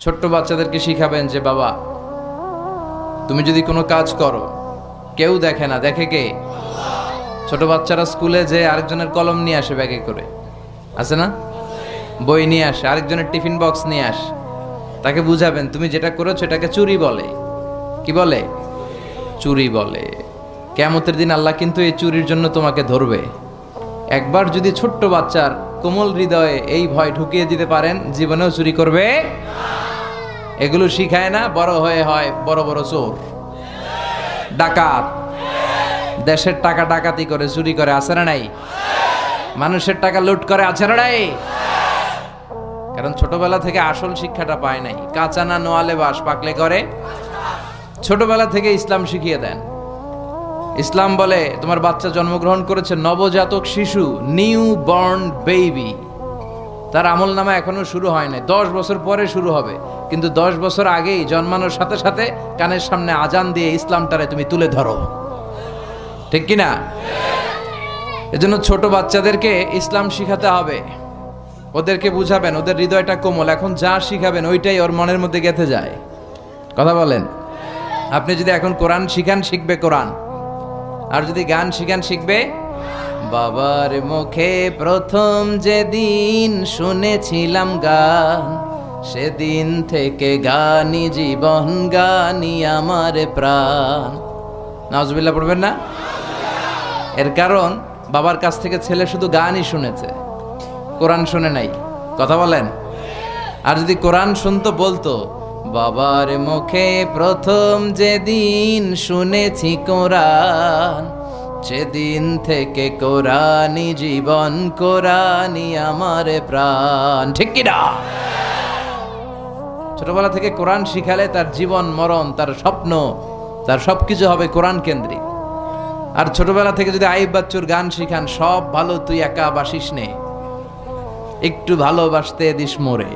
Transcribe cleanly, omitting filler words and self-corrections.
ছোট্ট বাচ্চাদেরকে শিখাবেন যে বাবা, তুমি যদি কোনো কাজ করো কেউ দেখে না, দেখে কে? ছোট বাচ্চারা স্কুলে যে আরেকজনের কলম নিয়ে আসে ব্যাগে করে, আছে না? বই নিয়ে আসে, আরেকজনের টিফিন বক্স নিয়ে আসে। তাকে বুঝাবেন তুমি যেটা করেছো এটাকে চুরি বলে। কি বলে? চুরি বলে। কিয়ামতের দিন আল্লাহ কিন্তু এই চুরির জন্য তোমাকে ধরবে। একবার যদি ছোট্ট বাচ্চার কোমল হৃদয়ে এই ভয় ঢুকিয়ে দিতে পারেন, জীবনেও চুরি করবে। এগুলো শিখায় না, বড় হয়ে হয় বড় বড় চোর, ডাকাত। দেশের টাকা ডাকাতি করে, চুরি করে, আছে না নাই? মানুষের টাকা লুট করে, আছে না নাই? কারণ ছোটবেলা থেকে আসল শিক্ষাটা পায় নাই। কাঁচা না নোয়ালে বাস, পাকলে করে। ছোটবেলা থেকে ইসলাম শিখিয়ে দেন। ইসলাম বলে তোমার বাচ্চা জন্মগ্রহণ করেছে, নবজাতক শিশু, নিউ বর্ন বেবি, তার আমল নামা এখনো শুরু হয় নাই, 10 বছর পরে শুরু হবে। কিন্তু 10 বছর আগেই জন্মানোর সাথে সাথে কানের সামনে আজান দিয়ে ইসলামটারে তুমি তুলে ধরো, ঠিক কিনা? এজন্য ছোট বাচ্চাদেরকে ইসলাম শিখাতে হবে। ওদেরকে বুঝাবেন, ওদের হৃদয়টা কোমল, এখন যা শিখাবেন ওইটাই ওর মনের মধ্যে গেঁথে যায়। কথা বলেন। আপনি যদি এখন কোরআন শিখান, শিখবে কোরআন। আর যদি গান শিখান, শিখবে। বাবার মুখে প্রথম যেদিন শুনেছিলাম গান, সেদিন থেকে গানি জীবন, গানি আমার প্রাণ। নাউজুবিল্লাহ পড়বেন না? এর কারণ বাবার কাছ থেকে ছেলে শুধু গানই শুনেছে, কোরআন শুনে নাই। কথা বলেন। আর যদি কোরআন শুনতো, বলতো বাবার মুখে প্রথম যেদিন শুনেছি কোরআন, সেদিন থেকে কোরআনই জীবন, কোরআনই আমার প্রাণ। ঠিক কি না? ছোটবেলা থেকে কোরআন শিখালে তার জীবন মরণ, তার স্বপ্ন, তার সবকিছু হবে কোরআন কেন্দ্রিক। আর ছোটবেলা থেকে যদি আইব বাচ্চুর গান শিখান, সব ভালো তুই একা বাসিস নে, একটু ভালোবাসতে দিস মোরে।